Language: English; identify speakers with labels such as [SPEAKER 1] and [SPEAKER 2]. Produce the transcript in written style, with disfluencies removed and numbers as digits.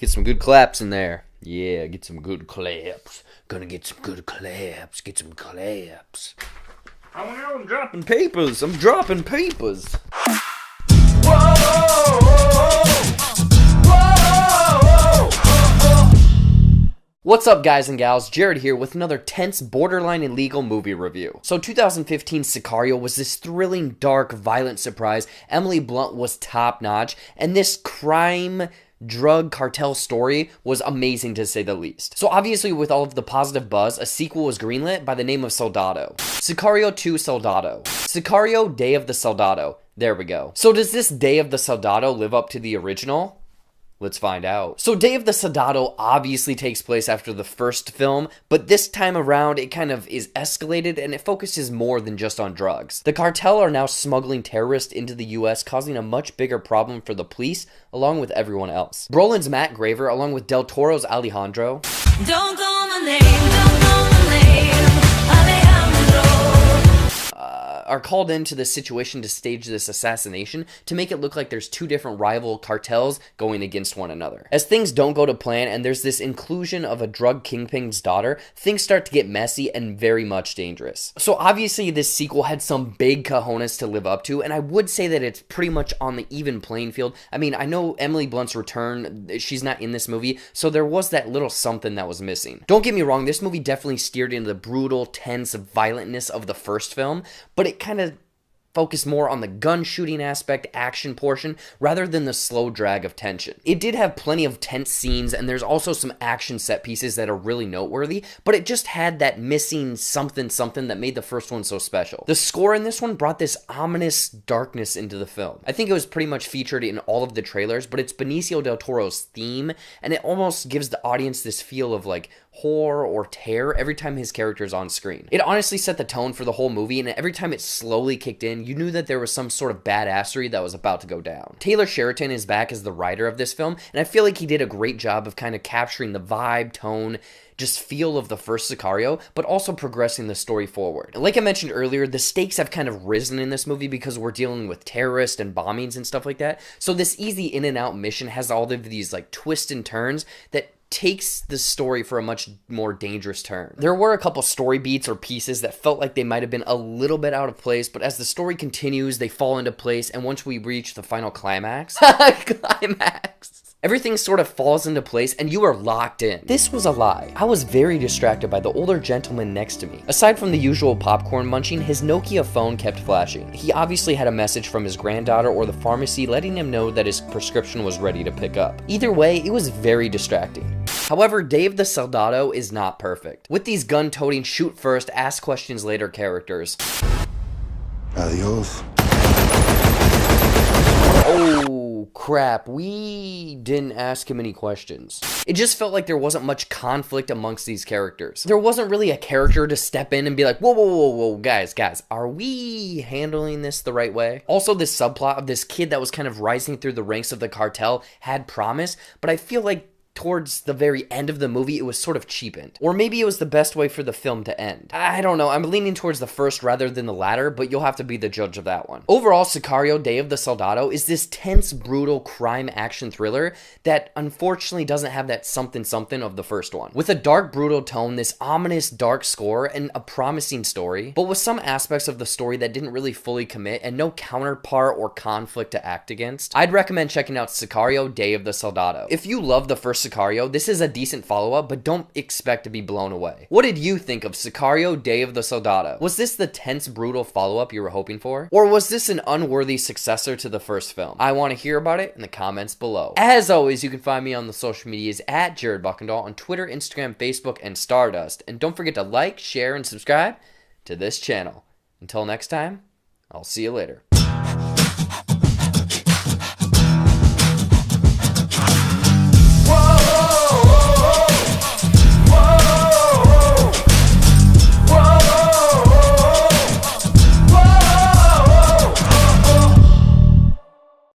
[SPEAKER 1] Get some good claps in there. Yeah, get some good claps. Gonna get some good claps. Get some claps. Oh no, I'm dropping papers. I'm dropping papers. What's up, guys and gals? Jared here with another tense, borderline illegal movie review. So 2015 Sicario was this thrilling, dark, violent surprise. Emily Blunt was top-notch, and this crime drug cartel story was amazing to say the least. So obviously, with all of the positive buzz, a sequel was greenlit by the name of Soldado. Sicario 2 Soldado. Sicario Day of the Soldado. There we go. So does this Day of the Soldado live up to the original? Let's find out. So Day of the Soldado obviously takes place after the first film, but this time around it kind of is escalated and it focuses more than just on drugs. The cartel are now smuggling terrorists into the US, causing a much bigger problem for the police along with everyone else. Brolin's Matt Graver along with Del Toro's Alejandro. Don't call my name, don't call my name, Alejandro. Are called into this situation to stage this assassination to make it look like there's two different rival cartels going against one another. As things don't go to plan and there's this inclusion of a drug kingpin's daughter, things start to get messy and very much dangerous. So obviously this sequel had some big cojones to live up to, and I would say that it's pretty much on the even playing field. I mean, I know Emily Blunt's return, she's not in this movie, so there was that little something that was missing. Don't get me wrong, this movie definitely steered into the brutal, tense violentness of the first film, but it kind of focused more on the gun shooting aspect, action portion, rather than the slow drag of tension. It did have plenty of tense scenes, and there's also some action set pieces that are really noteworthy, but it just had that missing something that made the first one so special. The score in this one brought this ominous darkness into the film. I think it was pretty much featured in all of the trailers, but it's Benicio del Toro's theme, and it almost gives the audience this feel of like horror or terror every time his character's on screen. It honestly set the tone for the whole movie, and every time it slowly kicked in, you knew that there was some sort of badassery that was about to go down. Taylor Sheridan is back as the writer of this film, and I feel like he did a great job of kind of capturing the vibe, tone, just feel of the first Sicario, but also progressing the story forward. Like I mentioned earlier, the stakes have kind of risen in this movie because we're dealing with terrorists and bombings and stuff like that. So this easy in and out mission has all of these like twists and turns that takes the story for a much more dangerous turn. There were a couple story beats or pieces that felt like they might have been a little bit out of place, but as the story continues, they fall into place, and once we reach the final climax, everything sort of falls into place and you are locked in. This was a lie. I was very distracted by the older gentleman next to me. Aside from the usual popcorn munching, his Nokia phone kept flashing. He obviously had a message from his granddaughter or the pharmacy letting him know that his prescription was ready to pick up. Either way, it was very distracting. However, Day of the Soldado is not perfect. With these gun-toting, shoot first, ask questions later characters.
[SPEAKER 2] Adios.
[SPEAKER 1] Oh, crap. We didn't ask him any questions. It just felt like there wasn't much conflict amongst these characters. There wasn't really a character to step in and be like, whoa, guys, are we handling this the right way? Also, this subplot of this kid that was kind of rising through the ranks of the cartel had promise, but I feel like towards the very end of the movie, it was sort of cheapened. Or maybe it was the best way for the film to end. I don't know, I'm leaning towards the first rather than the latter, but you'll have to be the judge of that one. Overall, Sicario Day of the Soldado is this tense, brutal crime action thriller that unfortunately doesn't have that something of the first one. With a dark, brutal tone, this ominous, dark score, and a promising story, but with some aspects of the story that didn't really fully commit and no counterpart or conflict to act against, I'd recommend checking out Sicario Day of the Soldado. If you love the first Sicario, this is a decent follow-up, but don't expect to be blown away. What did you think of Sicario Day of the Soldado? Was this the tense, brutal follow-up you were hoping for? Or was this an unworthy successor to the first film? I want to hear about it in the comments below. As always, you can find me on the social medias at Jared Buckendahl on Twitter, Instagram, Facebook, and Stardust. And don't forget to like, share, and subscribe to this channel. Until next time, I'll see you later.